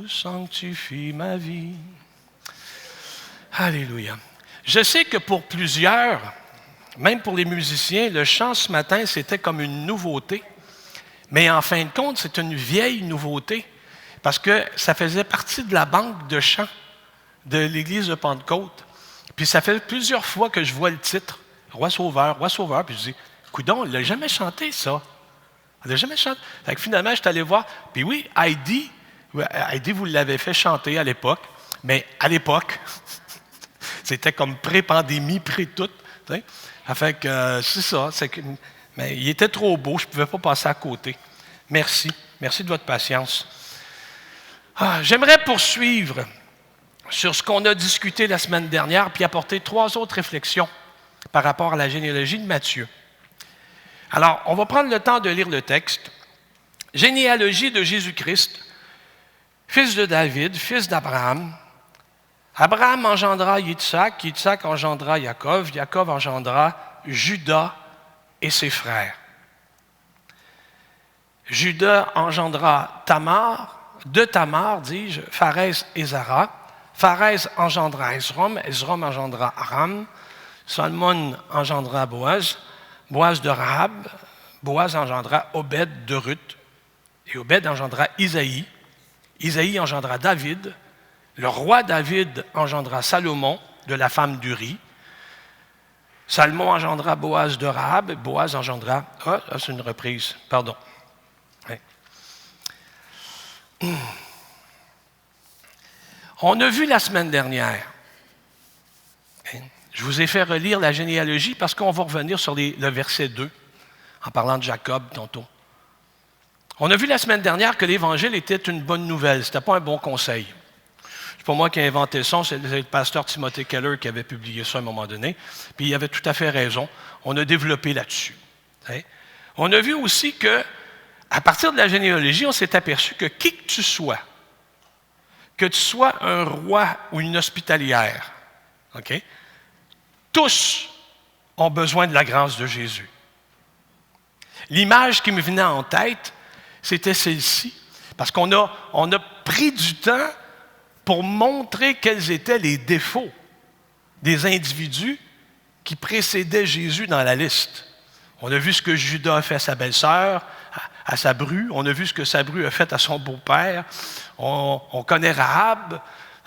Sanctifie ma vie. Alléluia. Je sais que pour plusieurs, même pour les musiciens, le chant ce matin, c'était comme une nouveauté. Mais en fin de compte, c'est une vieille nouveauté parce que ça faisait partie de la banque de chants de l'Église de Pentecôte. Puis ça fait plusieurs fois que je vois le titre, Roi Sauveur, puis je dis, coudonc, il l'a jamais chanté, ça. Il l'a jamais chanté. Fait que finalement, je suis allé voir. Puis oui, Heidi, vous l'avez fait chanter à l'époque, mais à l'époque, c'était comme pré-pandémie, pré-tout. Fait que c'est ça. Mais il était trop beau, je ne pouvais pas passer à côté. Merci. Merci de votre patience. J'aimerais poursuivre sur ce qu'on a discuté la semaine dernière, puis apporter 3 autres réflexions par rapport à la généalogie de Matthieu. Alors, on va prendre le temps de lire le texte. Généalogie de Jésus-Christ, fils de David, fils d'Abraham. Abraham engendra Yitzhak, Yitzhak engendra Jacob, Jacob engendra Judas et ses frères. Judas engendra Tamar, de Tamar, dis-je, Pharès et Zara. Pharès engendra Esrom, Esrom engendra Aram. Salmon engendra Boaz, Boaz de Rahab. Boaz engendra Obed de Ruth. Et Obed engendra Isaïe. Isaïe engendra David. Le roi David engendra Salomon, de la femme d'Uri. Salmon engendra Boaz de Rahab. Boaz engendra... c'est une reprise, pardon. Oui. On a vu la semaine dernière, je vous ai fait relire la généalogie parce qu'on va revenir sur le verset 2, en parlant de Jacob tantôt. On a vu la semaine dernière que l'Évangile était une bonne nouvelle, ce n'était pas un bon conseil. C'est pas moi qui ai inventé ça, c'est le pasteur Timothy Keller qui avait publié ça à un moment donné, puis il avait tout à fait raison. On a développé là-dessus. On a vu aussi que, à partir de la généalogie, on s'est aperçu que qui que tu sois un roi ou une hospitalière, OK? Tous ont besoin de la grâce de Jésus. L'image qui me venait en tête, c'était celle-ci, parce qu'on a pris du temps pour montrer quels étaient les défauts des individus qui précédaient Jésus dans la liste. On a vu ce que Judas a fait à sa belle-sœur, à sa bru. On a vu ce que sa bru a fait à son beau-père. On connaît Rahab.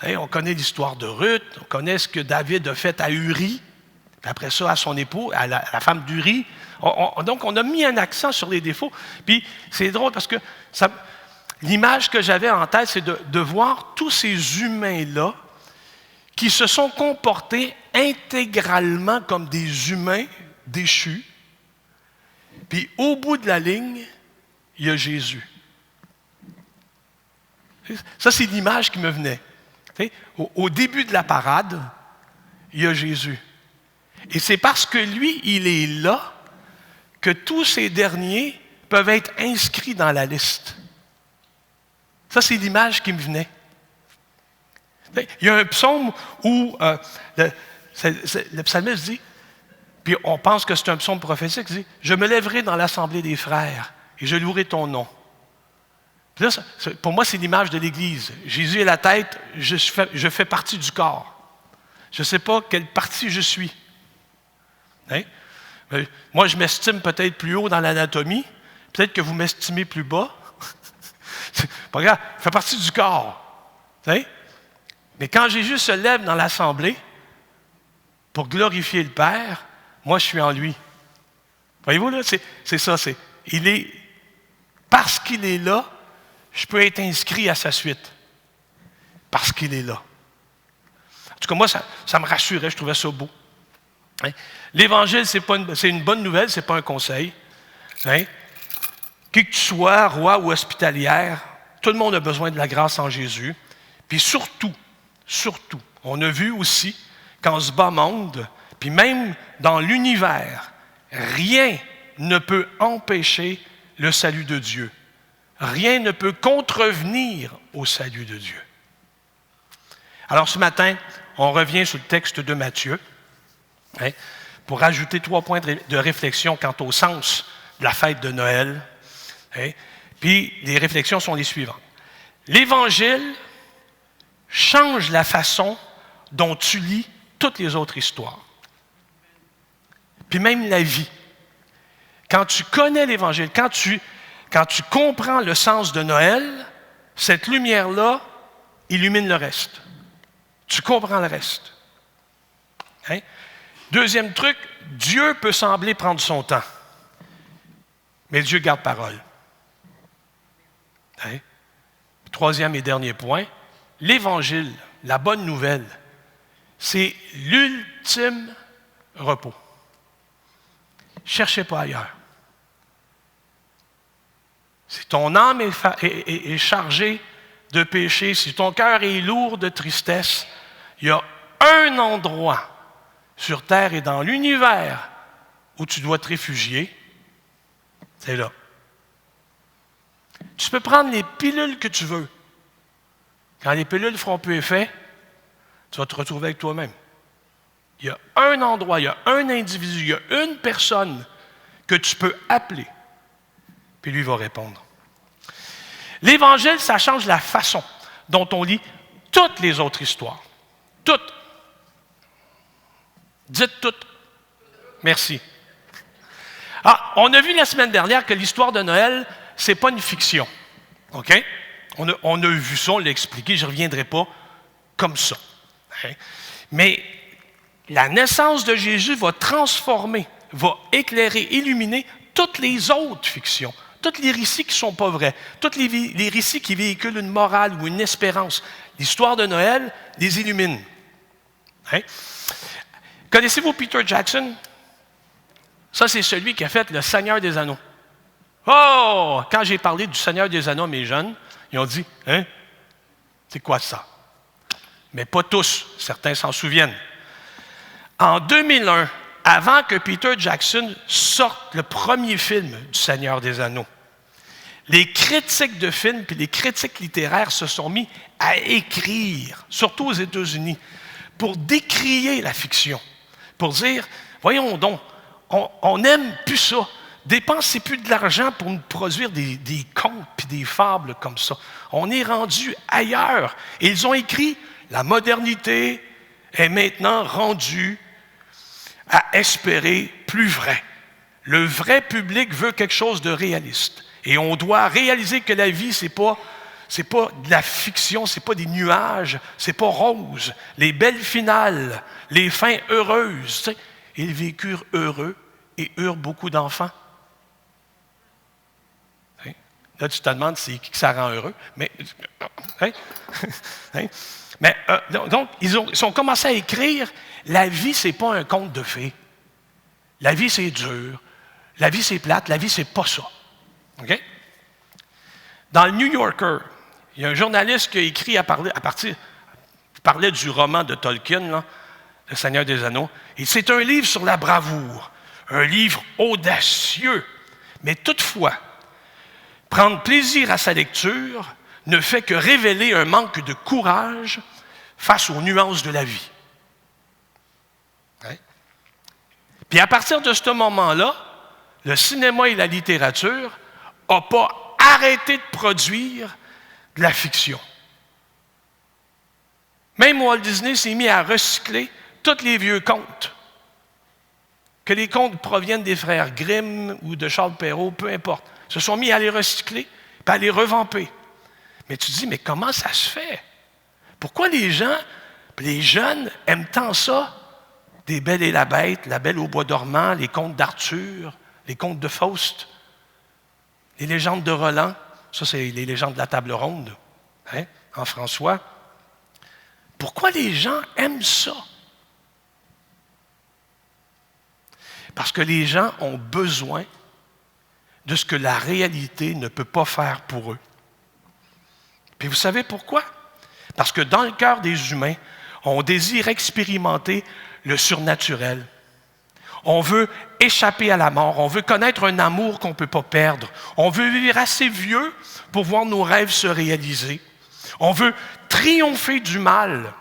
On connaît l'histoire de Ruth. On connaît ce que David a fait à Uri. Puis après ça, à son époux, à la femme d'Uri. Donc, on a mis un accent sur les défauts. Puis, c'est drôle parce que l'image que j'avais en tête, c'est de voir tous ces humains-là qui se sont comportés intégralement comme des humains déchus. Puis, au bout de la ligne, il y a Jésus. Ça, c'est l'image qui me venait. Au début de la parade, il y a Jésus. Et c'est parce que lui, il est là, que tous ces derniers peuvent être inscrits dans la liste. Ça, c'est l'image qui me venait. Il y a un psaume où le psalmiste dit, puis on pense que c'est un psaume prophétique, il dit « Je me lèverai dans l'assemblée des frères et je louerai ton nom. » Puis là, pour moi, c'est l'image de l'Église. Jésus est la tête, je fais partie du corps. Je ne sais pas quelle partie je suis. Moi, je m'estime peut-être plus haut dans l'anatomie. Peut-être que vous m'estimez plus bas. C'est pas grave, je fais partie du corps. Mais quand Jésus se lève dans l'assemblée pour glorifier le Père, moi, je suis en lui. Voyez-vous, là, c'est ça. Parce qu'il est là, je peux être inscrit à sa suite. Parce qu'il est là. En tout cas, moi, ça me rassurait, je trouvais ça beau. L'Évangile, c'est une bonne nouvelle, ce n'est pas un conseil. Qui que tu sois, roi ou hospitalière, tout le monde a besoin de la grâce en Jésus. Puis surtout, on a vu aussi qu'en ce bas monde, puis même dans l'univers, rien ne peut empêcher le salut de Dieu. Rien ne peut contrevenir au salut de Dieu. Alors ce matin, on revient sur le texte de Matthieu pour ajouter 3 points de réflexion quant au sens de la fête de Noël. Puis les réflexions sont les suivantes. l'Évangile change la façon dont tu lis toutes les autres histoires. Puis même la vie. Quand tu connais l'Évangile, quand tu comprends le sens de Noël, cette lumière-là illumine le reste. Tu comprends le reste. Hein? Deuxième truc, Dieu peut sembler prendre son temps. Mais Dieu garde parole. Hein? Troisième et dernier point, l'Évangile, la bonne nouvelle, c'est l'ultime repos. Cherchez pas ailleurs. Si ton âme est chargée de péché, si ton cœur est lourd de tristesse, il y a un endroit sur terre et dans l'univers où tu dois te réfugier, c'est là. Tu peux prendre les pilules que tu veux. Quand les pilules feront plus effet, tu vas te retrouver avec toi-même. Il y a un endroit, il y a un individu, il y a une personne que tu peux appeler, puis lui va répondre. L'Évangile, ça change la façon dont on lit toutes les autres histoires. Toutes. Dites toutes. Merci. Ah, on a vu la semaine dernière que l'histoire de Noël, ce n'est pas une fiction. OK? On a vu ça, on l'a expliqué, je ne reviendrai pas comme ça. Hein? Mais la naissance de Jésus va transformer, va éclairer, illuminer toutes les autres fictions, tous les récits qui ne sont pas vrais, tous les récits qui véhiculent une morale ou une espérance. L'histoire de Noël les illumine. Hein? Connaissez-vous Peter Jackson? Ça, c'est celui qui a fait Le Seigneur des Anneaux. Oh! Quand j'ai parlé du Seigneur des Anneaux à mes jeunes, ils ont dit, « Hein? C'est quoi ça? » Mais pas tous. Certains s'en souviennent. En 2001, avant que Peter Jackson sorte le premier film du Seigneur des Anneaux, les critiques de films et les critiques littéraires se sont mis à écrire, surtout aux États-Unis, pour décrier la fiction, pour dire, voyons donc, on n'aime plus ça. Dépensez plus de l'argent pour nous produire des contes et des fables comme ça. On est rendu ailleurs. Et ils ont écrit, la modernité est maintenant rendue à espérer plus vrai. Le vrai public veut quelque chose de réaliste. Et on doit réaliser que la vie, c'est pas de la fiction, c'est pas des nuages, c'est pas rose. Les belles finales, les fins heureuses. Tu sais, ils vécurent heureux et eurent beaucoup d'enfants. Hein? Là, tu te demandes c'est qui ça rend heureux. Mais, hein? Hein? Mais donc, ils ont commencé à écrire la vie, c'est pas un conte de fées. La vie, c'est dur. La vie, c'est plate. La vie, c'est pas ça. OK? Dans le New Yorker, il y a un journaliste qui a écrit il parlait du roman de Tolkien, là, Le Seigneur des Anneaux. Et c'est un livre sur la bravoure, un livre audacieux. Mais toutefois, prendre plaisir à sa lecture ne fait que révéler un manque de courage face aux nuances de la vie. Hein? Puis à partir de ce moment-là, le cinéma et la littérature n'ont pas arrêté de produire de la fiction. Même Walt Disney s'est mis à recycler tous les vieux contes. Que les contes proviennent des frères Grimm ou de Charles Perrault, peu importe. Ils se sont mis à les recycler et à les revamper. Mais tu te dis, mais comment ça se fait? Pourquoi les gens, les jeunes, aiment tant ça? Des Belles et la Bête, La Belle au bois dormant, les contes d'Arthur, les contes de Faust, les légendes de Roland. Ça, c'est les légendes de la table ronde, hein, en François. Pourquoi les gens aiment ça? Parce que les gens ont besoin de ce que la réalité ne peut pas faire pour eux. Puis vous savez pourquoi? Parce que dans le cœur des humains, on désire expérimenter le surnaturel. On veut échapper à la mort. On veut connaître un amour qu'on ne peut pas perdre. On veut vivre assez vieux pour voir nos rêves se réaliser. On veut triompher du mal.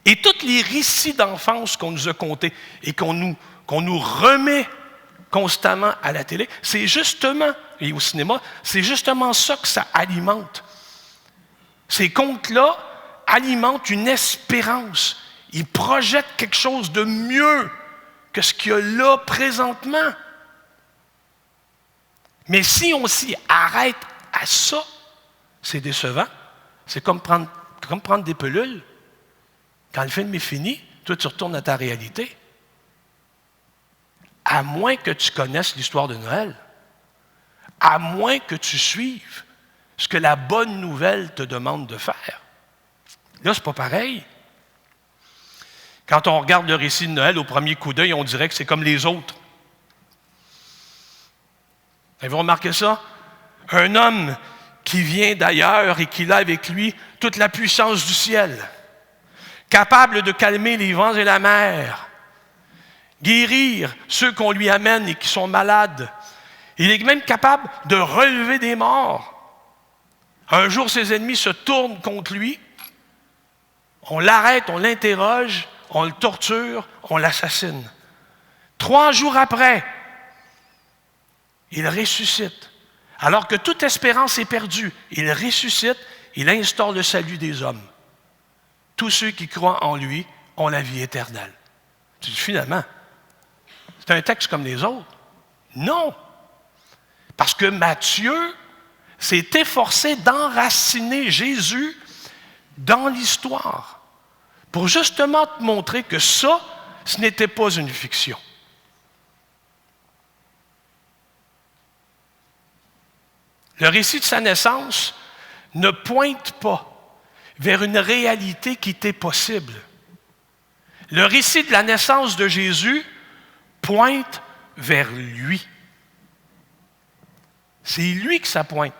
Et tous les récits d'enfance qu'on nous a contés et qu'on nous remet constamment à la télé, c'est justement, et au cinéma, c'est justement ça que ça alimente. Ces contes-là alimentent une espérance. Ils projettent quelque chose de mieux que ce qu'il y a là présentement. Mais si on s'y arrête à ça, c'est décevant. C'est comme prendre des pilules. Quand le film est fini, toi, tu retournes à ta réalité. À moins que tu connaisses l'histoire de Noël. À moins que tu suives ce que la bonne nouvelle te demande de faire. Là, c'est pas pareil. Quand on regarde le récit de Noël au premier coup d'œil, on dirait que c'est comme les autres. Avez-vous remarqué ça? Un homme qui vient d'ailleurs et qui a avec lui toute la puissance du ciel, capable de calmer les vents et la mer, guérir ceux qu'on lui amène et qui sont malades. Il est même capable de relever des morts. Un jour, ses ennemis se tournent contre lui. On l'arrête, on l'interroge, on le torture, on l'assassine. 3 jours après, il ressuscite. Alors que toute espérance est perdue, il ressuscite, il instaure le salut des hommes. Tous ceux qui croient en lui ont la vie éternelle. Tu dis, finalement, c'est un texte comme les autres. Non! Parce que Matthieu s'est efforcé d'enraciner Jésus dans l'histoire pour justement te montrer que ça, ce n'était pas une fiction. Le récit de sa naissance ne pointe pas vers une réalité qui était possible. Le récit de la naissance de Jésus pointe vers lui. C'est lui que ça pointe.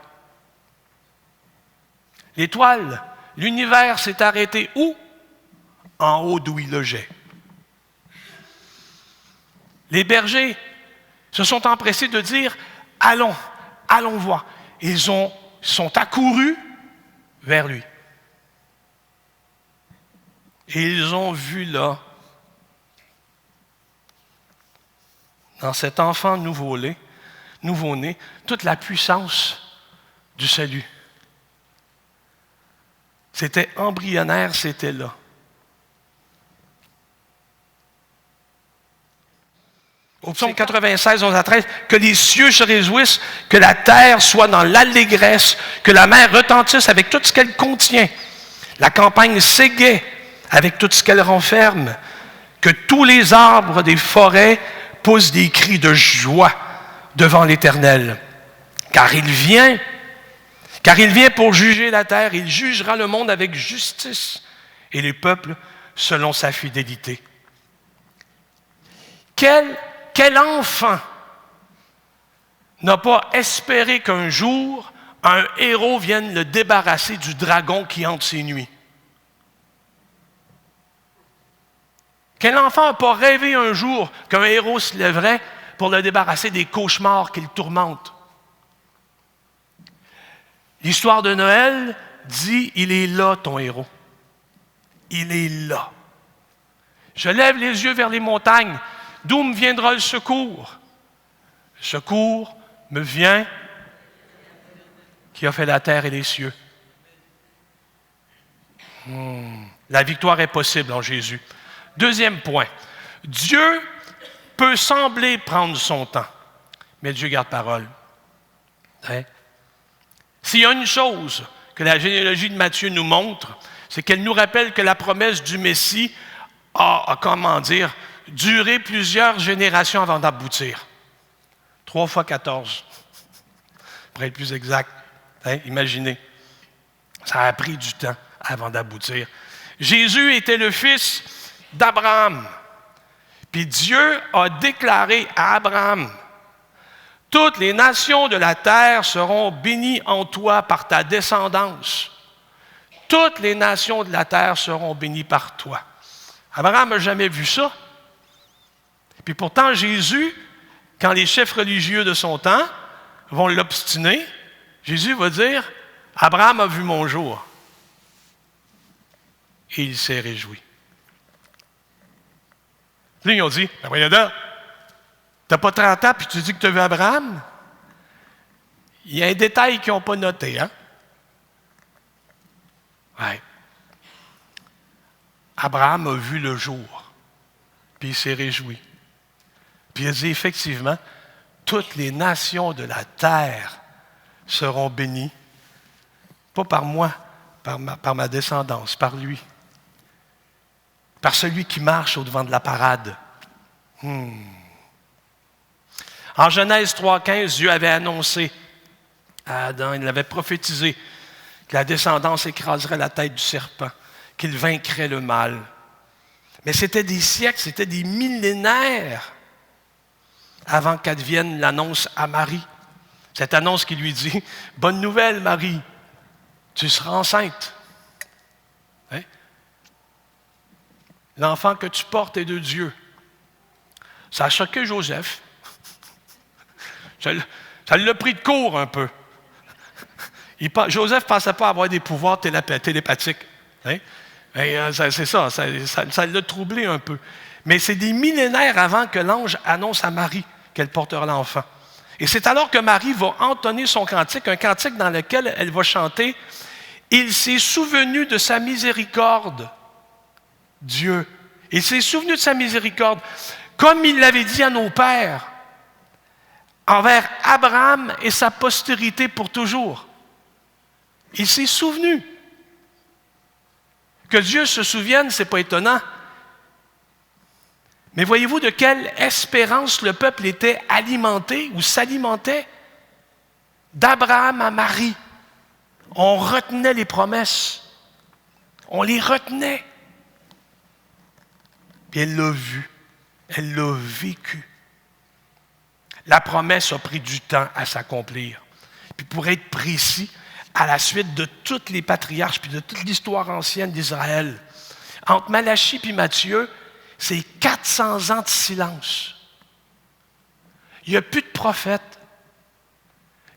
L'étoile, l'univers s'est arrêté où? En haut d'où il logeait. Les bergers se sont empressés de dire « Allons, allons voir ». Ils sont accourus vers lui. Et ils ont vu là, dans cet enfant nouveau-né, toute la puissance du salut. C'était embryonnaire, c'était là. Au psaume 96, 11 à 13, que les cieux se réjouissent, que la terre soit dans l'allégresse, que la mer retentisse avec tout ce qu'elle contient, la campagne s'égaie avec tout ce qu'elle renferme, que tous les arbres des forêts poussent des cris de joie devant l'Éternel. Car il vient pour juger la terre, il jugera le monde avec justice et les peuples selon sa fidélité. Quel enfant n'a pas espéré qu'un jour, un héros vienne le débarrasser du dragon qui hante ses nuits? Quel enfant n'a pas rêvé un jour qu'un héros se lèverait pour le débarrasser des cauchemars qui le tourmentent? L'histoire de Noël dit, il est là ton héros. Il est là. Je lève les yeux vers les montagnes. D'où me viendra le secours? Le secours me vient qui a fait la terre et les cieux. La victoire est possible en Jésus. Deuxième point. Dieu peut sembler prendre son temps, mais Dieu garde parole. Hein? S'il y a une chose que la généalogie de Matthieu nous montre, c'est qu'elle nous rappelle que la promesse du Messie a duré plusieurs générations avant d'aboutir. 3 fois 14, pour être plus exact. Hein? Imaginez, ça a pris du temps avant d'aboutir. Jésus était le fils d'Abraham. Puis Dieu a déclaré à Abraham, « Toutes les nations de la terre seront bénies en toi par ta descendance. Toutes les nations de la terre seront bénies par toi. » Abraham n'a jamais vu ça. Puis pourtant, Jésus, quand les chefs religieux de son temps vont l'obstiner, Jésus va dire, « Abraham a vu mon jour. » Et il s'est réjoui. Là, ils ont dit, « Ben voyons donc, t'as pas 30 ans puis tu dis que tu as vu Abraham? » Il y a un détail qu'ils n'ont pas noté, hein? Ouais. Abraham a vu le jour, puis il s'est réjoui. Puis il a dit effectivement, toutes les nations de la terre seront bénies, pas par moi, par ma descendance, par lui, par celui qui marche au-devant de la parade. En Genèse 3,15, Dieu avait annoncé à Adam, il l'avait prophétisé, que la descendance écraserait la tête du serpent, qu'il vaincrait le mal. Mais c'était des siècles, c'était des millénaires avant qu'advienne l'annonce à Marie. Cette annonce qui lui dit « Bonne nouvelle, Marie, tu seras enceinte. Hein? L'enfant que tu portes est de Dieu. » Ça a choqué Joseph. Ça l'a pris de court un peu. Joseph ne pensait pas avoir des pouvoirs télépathiques. Hein? C'est ça l'a troublé un peu. Mais c'est des millénaires avant que l'ange annonce à Marie qu'elle portera l'enfant. Et c'est alors que Marie va entonner son cantique, un cantique dans lequel elle va chanter « Il s'est souvenu de sa miséricorde, Dieu. Il s'est souvenu de sa miséricorde, comme il l'avait dit à nos pères, envers Abraham et sa postérité pour toujours. » Il s'est souvenu. Que Dieu se souvienne, ce n'est pas étonnant. Mais voyez-vous de quelle espérance le peuple était alimenté ou s'alimentait? D'Abraham à Marie. On retenait les promesses. On les retenait. Puis elle l'a vu. Elle l'a vécu. La promesse a pris du temps à s'accomplir. Puis pour être précis, à la suite de tous les patriarches puis de toute l'histoire ancienne d'Israël, entre Malachie et Matthieu, c'est 400 ans de silence. Il n'y a plus de prophètes.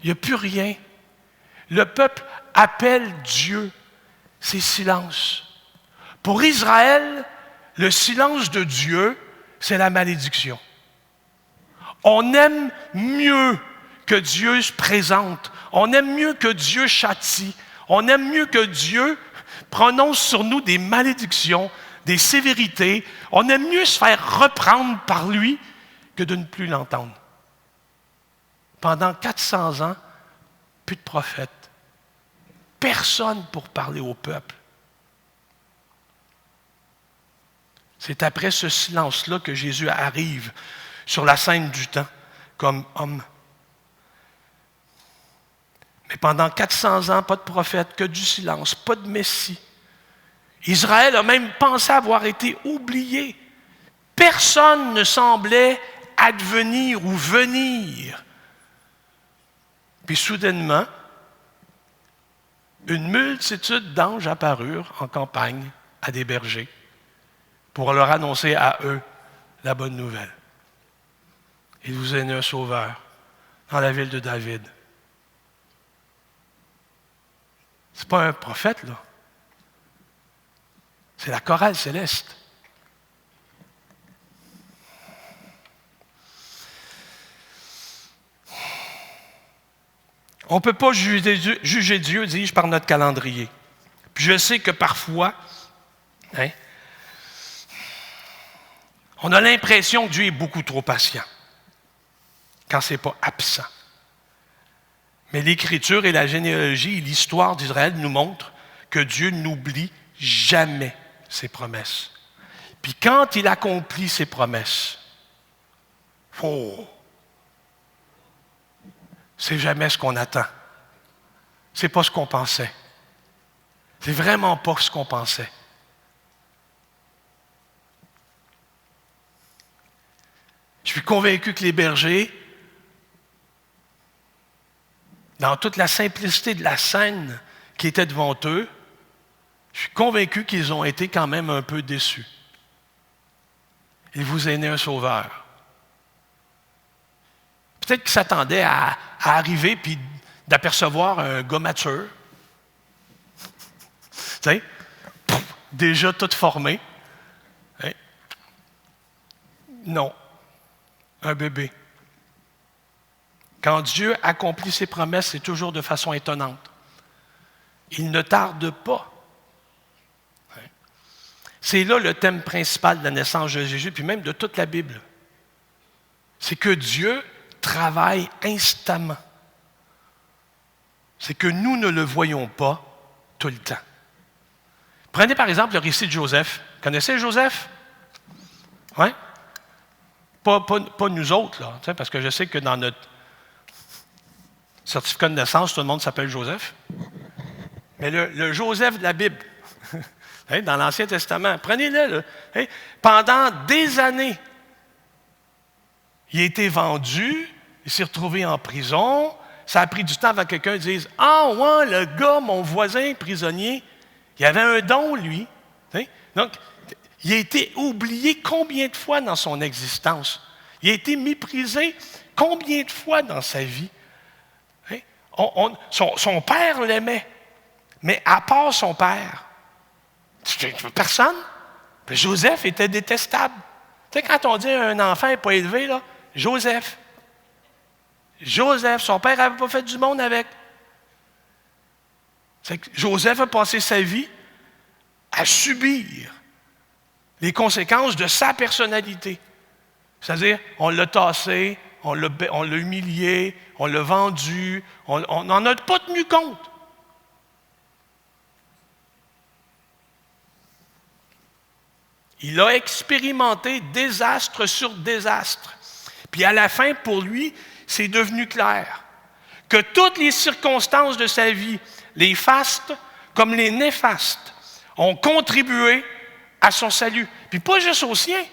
Il n'y a plus rien. Le peuple appelle Dieu. C'est silence. Pour Israël, le silence de Dieu, c'est la malédiction. On aime mieux que Dieu se présente. On aime mieux que Dieu châtie. On aime mieux que Dieu prononce sur nous des malédictions, des sévérités. On aime mieux se faire reprendre par lui que de ne plus l'entendre. Pendant 400 ans, plus de prophètes. Personne pour parler au peuple. C'est après ce silence-là que Jésus arrive sur la scène du temps comme homme. Mais pendant 400 ans, pas de prophète, que du silence, pas de Messie. Israël a même pensé avoir été oublié. Personne ne semblait advenir ou venir. Puis soudainement, une multitude d'anges apparurent en campagne à des bergers pour leur annoncer à eux la bonne nouvelle. Il vous est né un sauveur dans la ville de David. Ce n'est pas un prophète, là. C'est la chorale céleste. On ne peut pas juger Dieu, dis-je, par notre calendrier. Puis je sais que parfois, on a l'impression que Dieu est beaucoup trop patient quand ce n'est pas absent. Mais l'Écriture et la généalogie et l'histoire d'Israël nous montrent que Dieu n'oublie jamais ses promesses. Puis quand il accomplit ses promesses, c'est jamais ce qu'on attend. C'est pas ce qu'on pensait. C'est vraiment pas ce qu'on pensait. Je suis convaincu que les bergers, dans toute la simplicité de la scène qui était devant eux, je suis convaincu qu'ils ont été quand même un peu déçus. Il vous est né un sauveur. Peut-être qu'ils s'attendaient à arriver puis d'apercevoir un gars mature. Tu sais, déjà tout formé. Hein? Non, un bébé. Quand Dieu accomplit ses promesses, c'est toujours de façon étonnante. Il ne tarde pas C'est là le thème principal de la naissance de Jésus, puis même de toute la Bible. C'est que Dieu travaille instamment. C'est que nous ne le voyons pas tout le temps. Prenez par exemple le récit de Joseph. Connaissez Joseph? Oui? Pas nous autres, là, parce que je sais que dans notre certificat de naissance, tout le monde s'appelle Joseph. Mais le Joseph de la Bible, dans l'Ancien Testament, prenez-le. Là, pendant des années, il a été vendu, il s'est retrouvé en prison. Ça a pris du temps avant que quelqu'un dise « Ah, ouais, le gars, mon voisin prisonnier, il avait un don, lui. » Donc, il a été oublié combien de fois dans son existence? Il a été méprisé combien de fois dans sa vie? Son père l'aimait, mais à part son père, personne. Puis Joseph était détestable. Tu sais, quand on dit un enfant n'est pas élevé, là, Joseph, son père n'avait pas fait du monde avec. C'est que Joseph a passé sa vie à subir les conséquences de sa personnalité. C'est-à-dire, on l'a tassé, on l'a humilié, on l'a vendu, on n'en a pas tenu compte. Il a expérimenté désastre sur désastre. Puis à la fin, pour lui, c'est devenu clair que toutes les circonstances de sa vie, les fastes comme les néfastes, ont contribué à son salut. Puis pas juste au sien,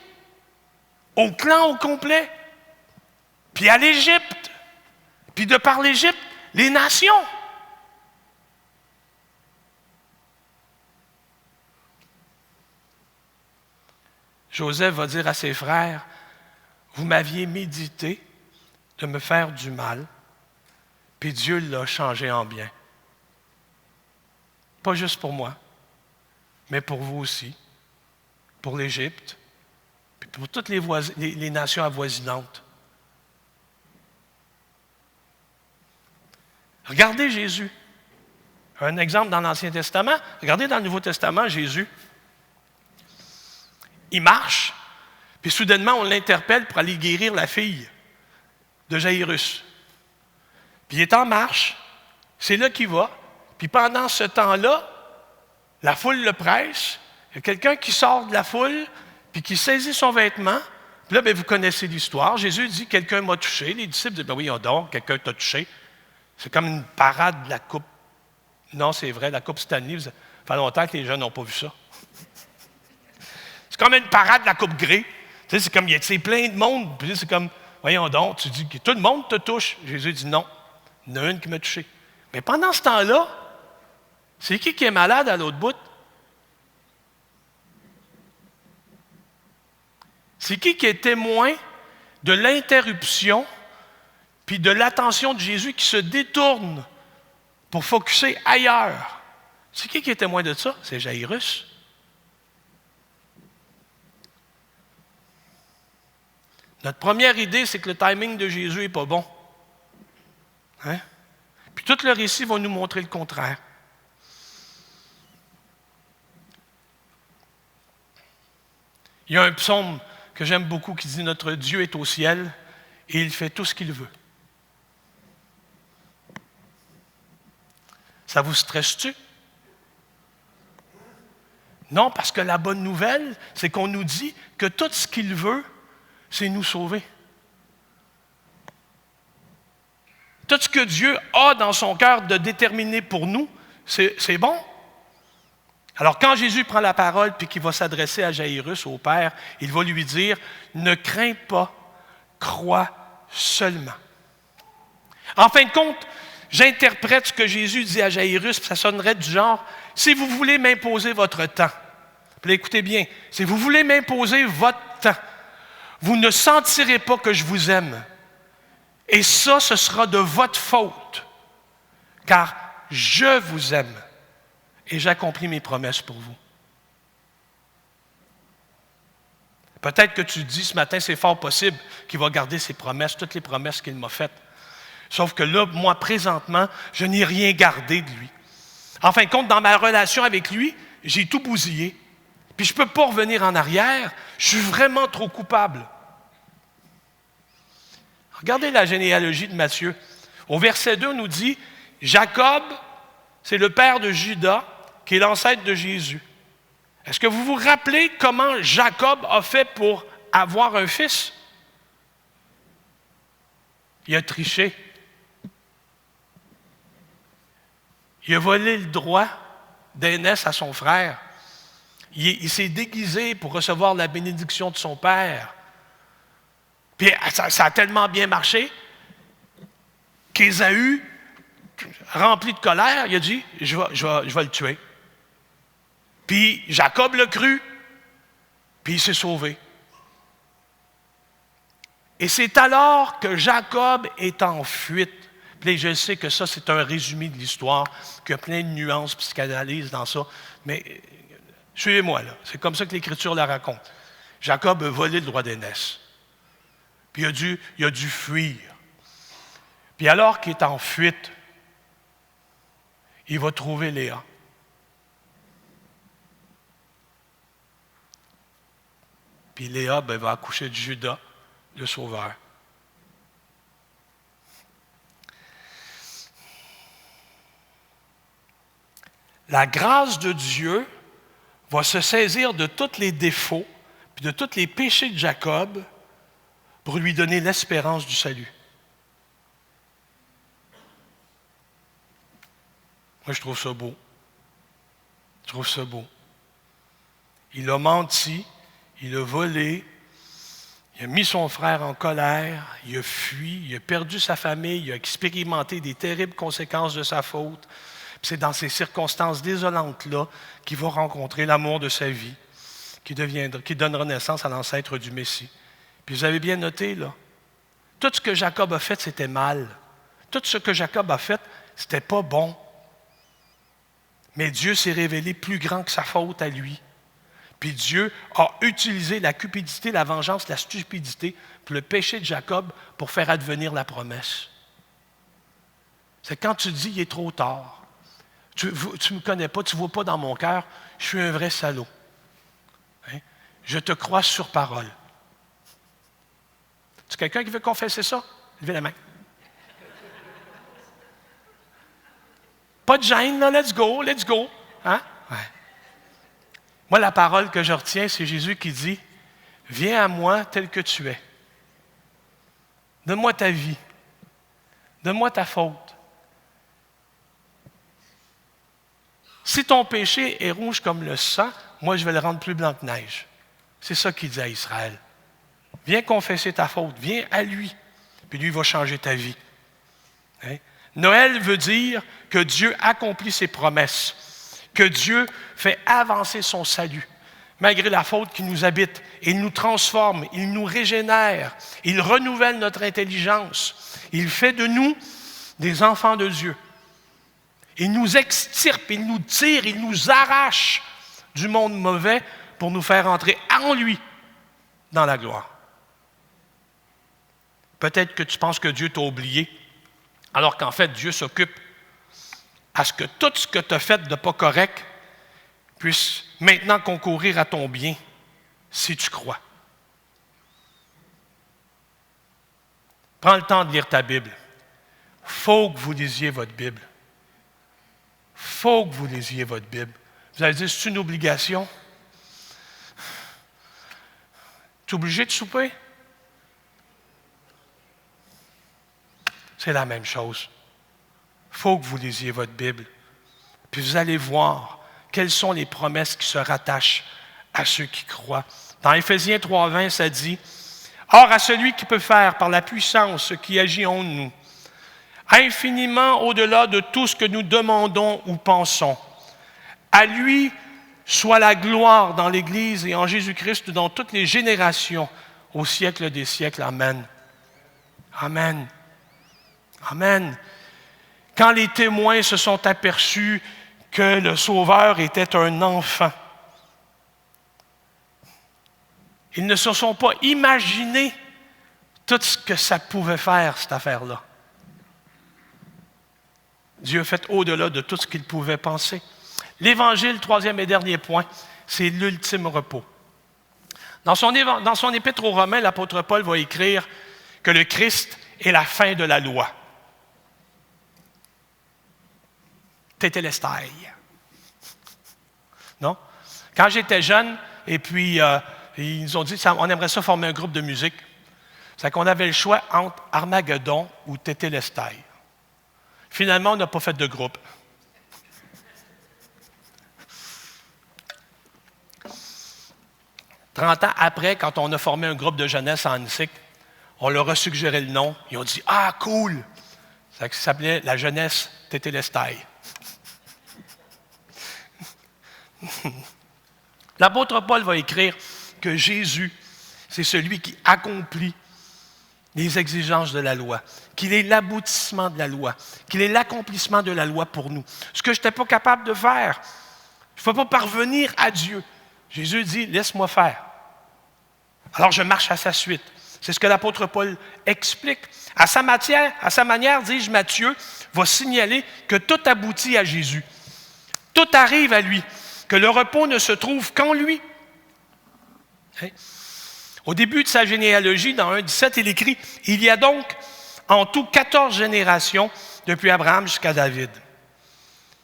au clan au complet, puis à l'Égypte, puis de par l'Égypte, les nations. Joseph va dire à ses frères, « Vous m'aviez médité de me faire du mal, puis Dieu l'a changé en bien. Pas juste pour moi, mais pour vous aussi, pour l'Égypte, puis pour toutes les nations avoisinantes. » Regardez Jésus. Un exemple dans l'Ancien Testament. Regardez dans le Nouveau Testament, Jésus. Il marche, puis soudainement, on l'interpelle pour aller guérir la fille de Jaïrus. Puis il est en marche, c'est là qu'il va. Puis pendant ce temps-là, la foule le presse. Il y a quelqu'un qui sort de la foule, puis qui saisit son vêtement. Puis là, bien, vous connaissez l'histoire. Jésus dit, quelqu'un m'a touché. Les disciples disent, ben oui, on dort, quelqu'un t'a touché. C'est comme une parade de la coupe. Non, c'est vrai, la coupe Stanley, ça fait longtemps que les jeunes n'ont pas vu ça. C'est comme une parade de la coupe Grey. Tu sais, c'est comme, c'est plein de monde. Puis c'est comme, voyons donc, tu dis que tout le monde te touche. Jésus dit non, il y en a une qui m'a touché. Mais pendant ce temps-là, c'est qui est malade à l'autre bout? C'est qui est témoin de l'interruption puis de l'attention de Jésus qui se détourne pour focusser ailleurs? C'est qui est témoin de ça? C'est Jaïrus. Notre première idée, c'est que le timing de Jésus n'est pas bon. Hein? Puis tout le récit va nous montrer le contraire. Il y a un psaume que j'aime beaucoup qui dit « Notre Dieu est au ciel et il fait tout ce qu'il veut. » Ça vous stresse-tu? Non, parce que la bonne nouvelle, c'est qu'on nous dit que tout ce qu'il veut, c'est nous sauver. Tout ce que Dieu a dans son cœur de déterminer pour nous, c'est bon. Alors, quand Jésus prend la parole puis qu'il va s'adresser à Jaïrus, au Père, il va lui dire « Ne crains pas, crois seulement. » En fin de compte, j'interprète ce que Jésus dit à Jaïrus, puis ça sonnerait du genre « Si vous voulez m'imposer votre temps, puis là, écoutez bien, si vous voulez m'imposer votre temps, vous ne sentirez pas que je vous aime. Et ça, ce sera de votre faute, car je vous aime et j'accomplis mes promesses pour vous. » Peut-être que tu dis ce matin, c'est fort possible qu'il va garder ses promesses, toutes les promesses qu'il m'a faites. Sauf que là, moi, présentement, je n'ai rien gardé de lui. En fin de compte, dans ma relation avec lui, j'ai tout bousillé. puis je ne peux pas revenir en arrière, je suis vraiment trop coupable. Regardez la généalogie de Matthieu. Au verset 2, on nous dit, Jacob, c'est le père de Judas, qui est l'ancêtre de Jésus. Est-ce que vous vous rappelez comment Jacob a fait pour avoir un fils? Il a triché. Il a volé le droit d'aînesse à son frère. Il s'est déguisé pour recevoir la bénédiction de son père. Puis ça a tellement bien marché qu'Ésaü, rempli de colère, il a dit, je vais le tuer. Puis Jacob l'a cru, puis il s'est sauvé. Et c'est alors que Jacob est en fuite. Puis je sais que ça, c'est un résumé de l'histoire, qu'il y a plein de nuances, psychanalyse dans ça, mais suivez-moi là, c'est comme ça que l'Écriture la raconte. Jacob a volé le droit d'aînesse. Puis il a dû fuir. Puis alors qu'il est en fuite, il va trouver Léa. Puis Léa va accoucher de Judas, le Sauveur. La grâce de Dieu va se saisir de tous les défauts puis de tous les péchés de Jacob pour lui donner l'espérance du salut. Moi, je trouve ça beau. Je trouve ça beau. Il a menti, il a volé, il a mis son frère en colère, il a fui, il a perdu sa famille, il a expérimenté des terribles conséquences de sa faute. Puis c'est dans ces circonstances désolantes-là qu'il va rencontrer l'amour de sa vie, qui donnera naissance à l'ancêtre du Messie. Puis vous avez bien noté, là, tout ce que Jacob a fait, c'était mal. Tout ce que Jacob a fait, c'était pas bon. Mais Dieu s'est révélé plus grand que sa faute à lui. Puis Dieu a utilisé la cupidité, la vengeance, la stupidité pour le péché de Jacob pour faire advenir la promesse. C'est quand tu dis, il est trop tard. Tu ne me connais pas, tu ne vois pas dans mon cœur, je suis un vrai salaud. Hein? Je te crois sur parole. Tu quelqu'un qui veut confesser ça? Levez la main. Pas de gêne, là, let's go. Hein? Ouais. Moi, la parole que je retiens, c'est Jésus qui dit, « Viens à moi tel que tu es. Donne-moi ta vie. Donne-moi ta faute. Si ton péché est rouge comme le sang, moi, je vais le rendre plus blanc que neige. » C'est ça qu'il dit à Israël. Viens confesser ta faute, viens à lui, puis lui va changer ta vie. Hein? Noël veut dire que Dieu accomplit ses promesses, que Dieu fait avancer son salut, malgré la faute qui nous habite. Il nous transforme, il nous régénère, il renouvelle notre intelligence, il fait de nous des enfants de Dieu. Il nous extirpe, il nous tire, il nous arrache du monde mauvais pour nous faire entrer en lui dans la gloire. Peut-être que tu penses que Dieu t'a oublié, alors qu'en fait, Dieu s'occupe à ce que tout ce que tu as fait de pas correct puisse maintenant concourir à ton bien, si tu crois. Prends le temps de lire ta Bible. Il faut que vous lisiez votre Bible. Il faut que vous lisiez votre Bible. Vous allez dire, c'est une obligation? Tu es obligé de souper? C'est la même chose. Il faut que vous lisiez votre Bible. Puis vous allez voir quelles sont les promesses qui se rattachent à ceux qui croient. Dans Éphésiens 3,20, ça dit, « Or, à celui qui peut faire par la puissance qui agit en nous, infiniment au-delà de tout ce que nous demandons ou pensons, à lui soit la gloire dans l'Église et en Jésus-Christ dans toutes les générations, au siècle des siècles. Amen. » Amen. Amen. Quand les témoins se sont aperçus que le Sauveur était un enfant, ils ne se sont pas imaginés tout ce que ça pouvait faire, cette affaire-là. Dieu a fait au-delà de tout ce qu'il pouvait penser. L'Évangile, troisième et dernier point, C'est l'ultime repos. Dans son épître aux Romains, l'apôtre Paul va écrire que le Christ est la fin de la loi. Tétélestai. Non? Quand j'étais jeune, et puis ils nous ont dit on aimerait ça former un groupe de musique. C'est qu'on avait le choix entre Armageddon ou Tétélestai. Finalement, on n'a pas fait de groupe. « 30 ans après, quand on a formé un groupe de jeunesse en Annecy, on leur a suggéré le nom. Ils ont dit « Ah, cool! » Ça s'appelait la jeunesse Tétélestai. L'apôtre Paul va écrire que Jésus, c'est celui qui accomplit les exigences de la loi, qu'il est l'aboutissement de la loi, qu'il est l'accomplissement de la loi pour nous. Ce que je n'étais pas capable de faire, je ne peux pas parvenir à Dieu. Jésus dit, laisse-moi faire. Alors je marche à sa suite. C'est ce que l'apôtre Paul explique. À sa manière, dis-je, Matthieu va signaler que tout aboutit à Jésus. Tout arrive à lui, que le repos ne se trouve qu'en lui. Hein? Au début de sa généalogie, dans 1,17, il écrit « Il y a donc en tout 14 générations depuis Abraham jusqu'à David.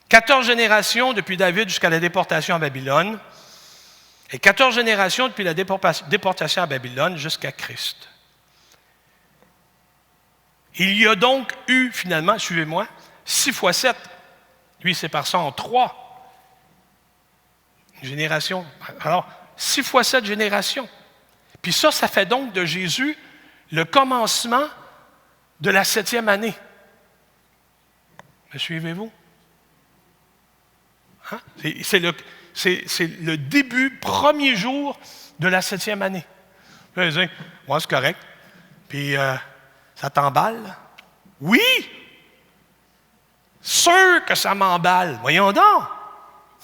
14 générations depuis David jusqu'à la déportation à Babylone. Et 14 générations depuis la déportation à Babylone jusqu'à Christ. Il y a donc eu, finalement, suivez-moi, 6 fois 7. Lui, c'est par ça en 3. Une génération. Alors, 6 fois 7 générations. Puis ça fait donc de Jésus le commencement de la 7e année. Me suivez-vous? Hein? C'est le début, premier jour de la 7e année. Là, ils disent, moi, c'est correct. Puis, ça t'emballe? Oui! Sûr que ça m'emballe. Voyons donc!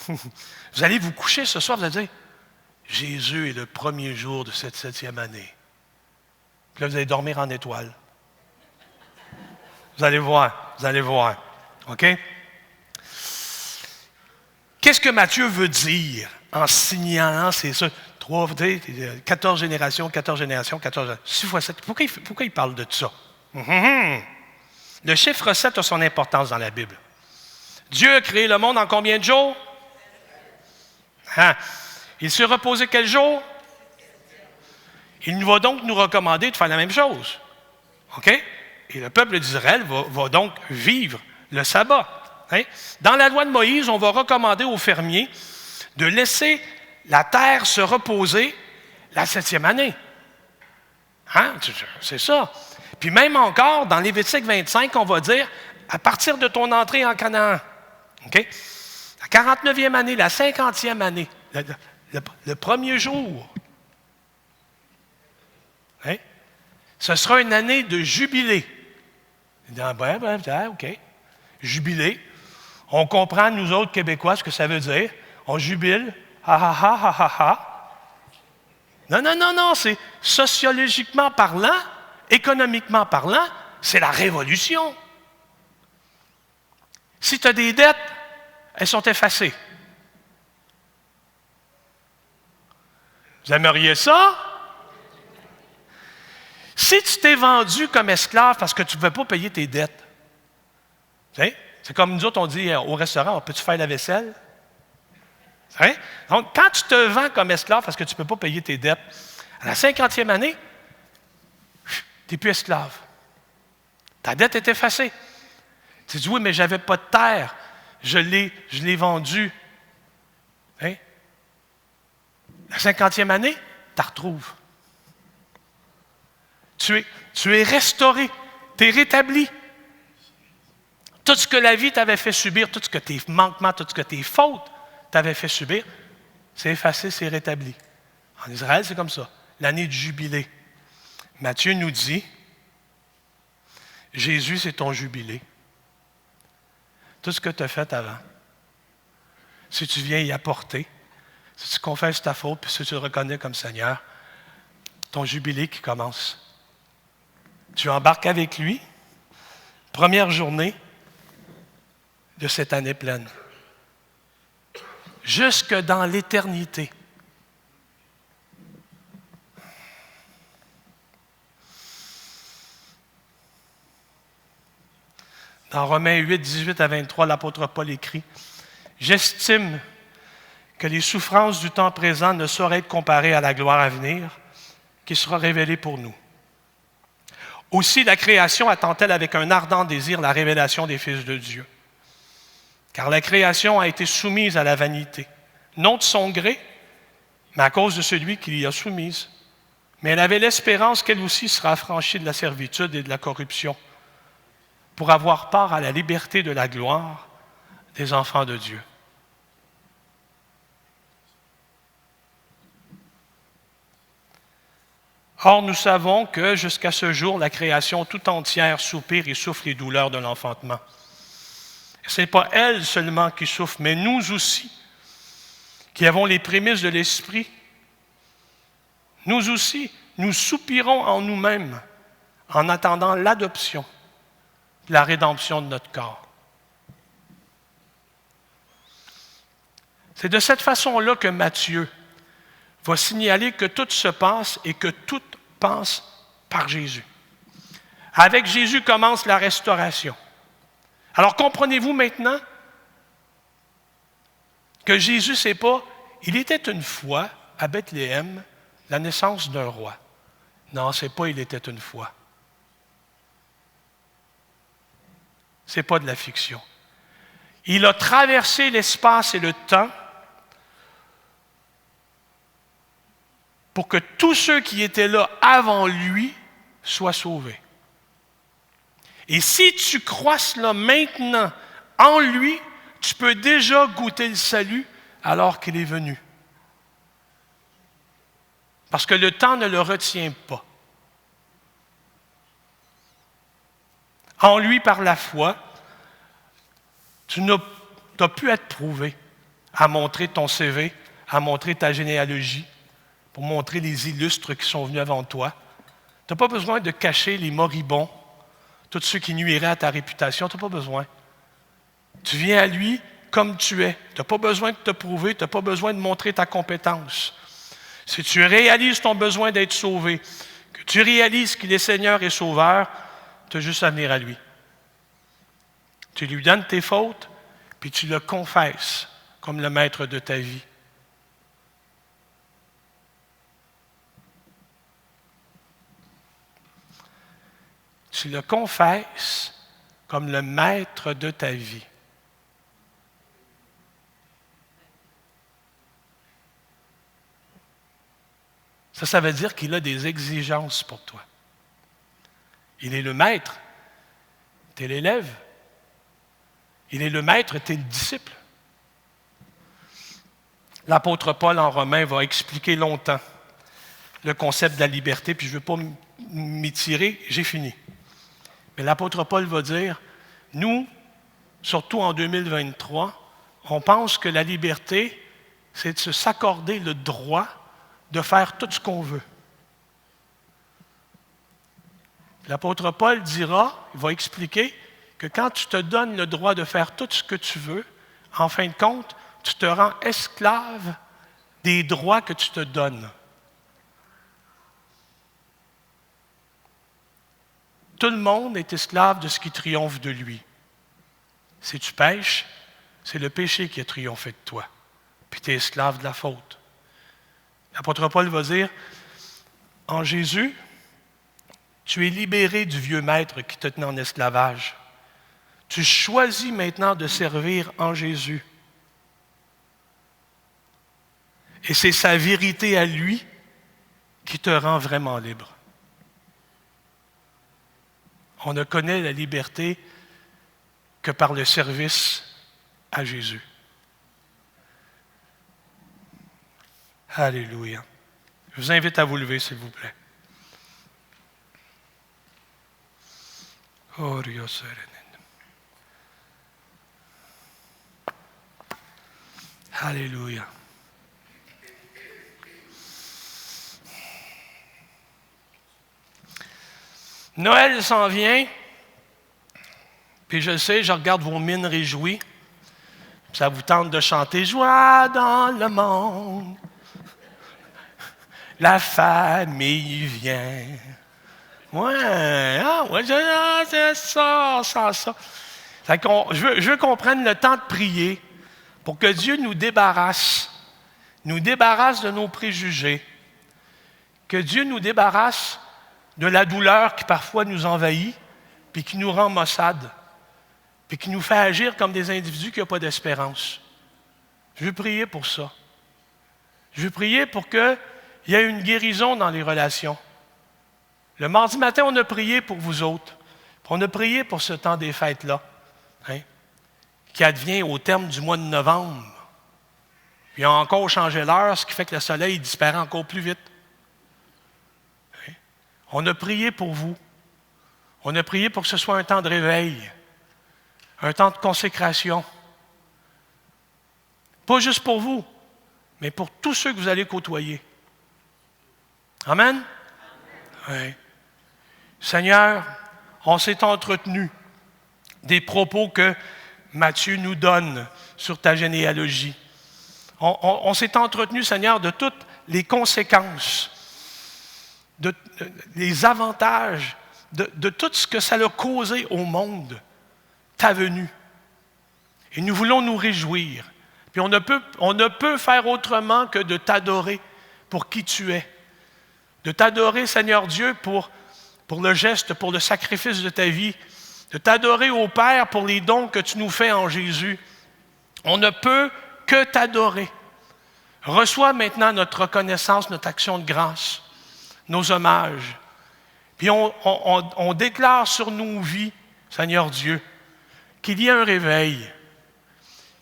Vous allez vous coucher ce soir, vous allez dire, Jésus est le premier jour de cette 7e année. Puis là, vous allez dormir en étoile. Vous allez voir. OK? Qu'est-ce que Matthieu veut dire en signalant ces 14 générations, 14 générations, 6 fois 7? Pourquoi il parle de ça? Le chiffre 7 a son importance dans la Bible. Dieu a créé le monde en combien de jours? Hein? Il s'est reposé quel jour? Il va donc nous recommander de faire la même chose. OK? Et le peuple d'Israël va donc vivre le sabbat. Hein? Dans la loi de Moïse, on va recommander aux fermiers de laisser la terre se reposer la 7e année. Hein? C'est ça. Puis même encore, dans Lévitique 25, on va dire, à partir de ton entrée en Canaan, OK? La 49e année, la 50e année, le premier jour, hein? Ce sera une année de jubilé. OK. Jubilé. On comprend, nous autres Québécois, ce que ça veut dire. On jubile. Ha, ha, ha, ha, ha, ha. Non. C'est sociologiquement parlant, économiquement parlant, c'est la révolution. Si tu as des dettes, elles sont effacées. Vous aimeriez ça? Si tu t'es vendu comme esclave parce que tu ne pouvais pas payer tes dettes, c'est comme nous autres, on dit au restaurant, peux-tu faire la vaisselle? Hein? Donc, quand tu te vends comme esclave parce que tu ne peux pas payer tes dettes, à la 50e année, tu n'es plus esclave. Ta dette est effacée. Tu dis, oui, mais je n'avais pas de terre. Je l'ai vendue. Hein? La 50e année, tu la retrouves. Tu es restauré. Tu es rétabli. Tout ce que la vie t'avait fait subir, tout ce que tes manquements, tout ce que tes fautes t'avaient fait subir, c'est effacé, c'est rétabli. En Israël, c'est comme ça. L'année du jubilé. Matthieu nous dit, Jésus, c'est ton jubilé. Tout ce que tu as fait avant. Si tu viens y apporter, si tu confesses ta faute, puis si tu le reconnais comme Seigneur, ton jubilé qui commence. Tu embarques avec lui, première journée de cette année pleine. Jusque dans l'éternité. Dans Romains 8, 18 à 23, l'apôtre Paul écrit « J'estime que les souffrances du temps présent ne sauraient être comparées à la gloire à venir, qui sera révélée pour nous. Aussi, la création attend-elle avec un ardent désir la révélation des fils de Dieu. Car la création a été soumise à la vanité, non de son gré, mais à cause de celui qui l'y a soumise. Mais elle avait l'espérance qu'elle aussi sera affranchie de la servitude et de la corruption, pour avoir part à la liberté de la gloire des enfants de Dieu. » Or, nous savons que jusqu'à ce jour, la création tout entière soupire et souffre les douleurs de l'enfantement. Ce n'est pas elle seulement qui souffre, mais nous aussi, qui avons les prémices de l'Esprit. Nous aussi, nous soupirons en nous-mêmes en attendant l'adoption, la rédemption de notre corps. C'est de cette façon-là que Matthieu va signaler que tout se passe et que tout passe par Jésus. Avec Jésus commence la restauration. Alors comprenez-vous maintenant que Jésus, c'est pas, il était une fois à Bethléem la naissance d'un roi. Non, c'est pas il était une fois. C'est pas de la fiction. Il a traversé l'espace et le temps pour que tous ceux qui étaient là avant lui soient sauvés. Et si tu crois cela maintenant en lui, tu peux déjà goûter le salut alors qu'il est venu. Parce que le temps ne le retient pas. En lui, par la foi, tu n'as pu être prouvé à montrer ton CV, à montrer ta généalogie, pour montrer les illustres qui sont venus avant toi. Tu n'as pas besoin de cacher les moribonds, tous ceux qui nuiraient à ta réputation, tu n'as pas besoin. Tu viens à lui comme tu es. Tu n'as pas besoin de te prouver, tu n'as pas besoin de montrer ta compétence. Si tu réalises ton besoin d'être sauvé, que tu réalises qu'il est Seigneur et Sauveur, tu as juste à venir à lui. Tu lui donnes tes fautes, puis tu le confesses comme le maître de ta vie. Tu le confesses comme le maître de ta vie. Ça veut dire qu'il a des exigences pour toi. Il est le maître, tu es l'élève. Il est le maître, tu es le disciple. L'apôtre Paul en Romains va expliquer longtemps le concept de la liberté, puis je ne veux pas m'étirer, j'ai fini. Mais l'apôtre Paul va dire, nous, surtout en 2023, on pense que la liberté, c'est de s'accorder le droit de faire tout ce qu'on veut. L'apôtre Paul dira, il va expliquer que quand tu te donnes le droit de faire tout ce que tu veux, en fin de compte, tu te rends esclave des droits que tu te donnes. Tout le monde est esclave de ce qui triomphe de lui. Si tu pêches, c'est le péché qui a triomphé de toi. Puis tu es esclave de la faute. L'apôtre Paul va dire, en Jésus, tu es libéré du vieux maître qui te tenait en esclavage. Tu choisis maintenant de servir en Jésus. Et c'est sa vérité à lui qui te rend vraiment libre. On ne connaît la liberté que par le service à Jésus. Alléluia. Je vous invite à vous lever, s'il vous plaît. Oh, Dios. Alléluia. Noël s'en vient, puis je sais, je regarde vos mines réjouies, ça vous tente de chanter « Joie dans le monde, la famille vient ». Ouais, c'est ça, ça. Je veux qu'on prenne le temps de prier pour que Dieu nous débarrasse de nos préjugés, que Dieu nous débarrasse de la douleur qui parfois nous envahit, puis qui nous rend maussades, puis qui nous fait agir comme des individus qui n'ont pas d'espérance. Je veux prier pour ça. Je veux prier pour qu'il y ait une guérison dans les relations. Le mardi matin, on a prié pour vous autres. Puis on a prié pour ce temps des fêtes-là, qui advient au terme du mois de novembre. Puis on a encore changé l'heure, ce qui fait que le soleil disparaît encore plus vite. On a prié pour vous. On a prié pour que ce soit un temps de réveil, un temps de consécration. Pas juste pour vous, mais pour tous ceux que vous allez côtoyer. Amen? Oui. Seigneur, on s'est entretenu des propos que Matthieu nous donne sur ta généalogie. On s'est entretenu, Seigneur, de toutes les conséquences, les avantages, de tout ce que ça a causé au monde, ta venue. Et nous voulons nous réjouir. Puis on ne peut faire autrement que de t'adorer pour qui tu es. De t'adorer, Seigneur Dieu, pour le geste, pour le sacrifice de ta vie. De t'adorer au Père pour les dons que tu nous fais en Jésus. On ne peut que t'adorer. Reçois maintenant notre reconnaissance, notre action de grâce, nos hommages. Puis on déclare sur nos vies, Seigneur Dieu, qu'il y ait un réveil.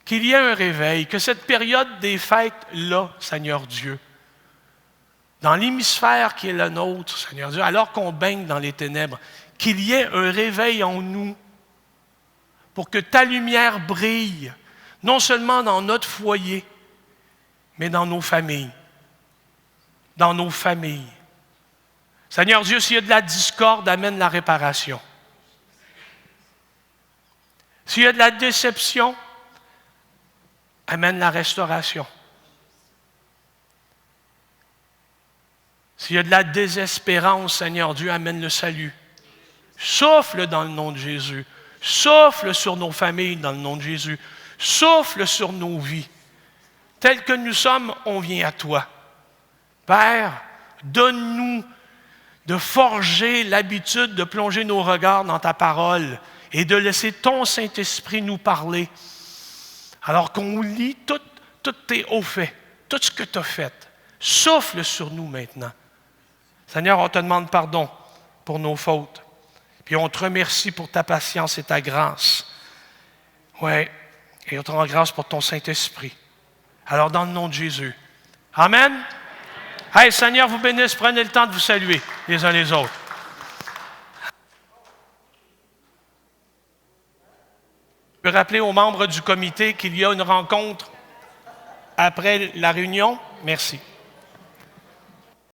Qu'il y ait un réveil, que cette période des fêtes-là, Seigneur Dieu, dans l'hémisphère qui est le nôtre, Seigneur Dieu, alors qu'on baigne dans les ténèbres, qu'il y ait un réveil en nous pour que ta lumière brille, non seulement dans notre foyer, mais dans nos familles. Dans nos familles. Seigneur Dieu, s'il y a de la discorde, amène la réparation. S'il y a de la déception, amène la restauration. S'il y a de la désespérance, Seigneur Dieu, amène le salut. Souffle dans le nom de Jésus. Souffle sur nos familles dans le nom de Jésus. Souffle sur nos vies. Tels que nous sommes, on vient à toi. Père, donne-nous de forger l'habitude de plonger nos regards dans ta parole et de laisser ton Saint-Esprit nous parler. Alors qu'on lit tous tes hauts faits, tout ce que tu as fait. Souffle sur nous maintenant. Seigneur, on te demande pardon pour nos fautes. Puis on te remercie pour ta patience et ta grâce. Oui, et on te rend grâce pour ton Saint-Esprit. Alors, dans le nom de Jésus. Amen. Hey, Seigneur vous bénisse. Prenez le temps de vous saluer les uns les autres. Je veux rappeler aux membres du comité qu'il y a une rencontre après la réunion. Merci.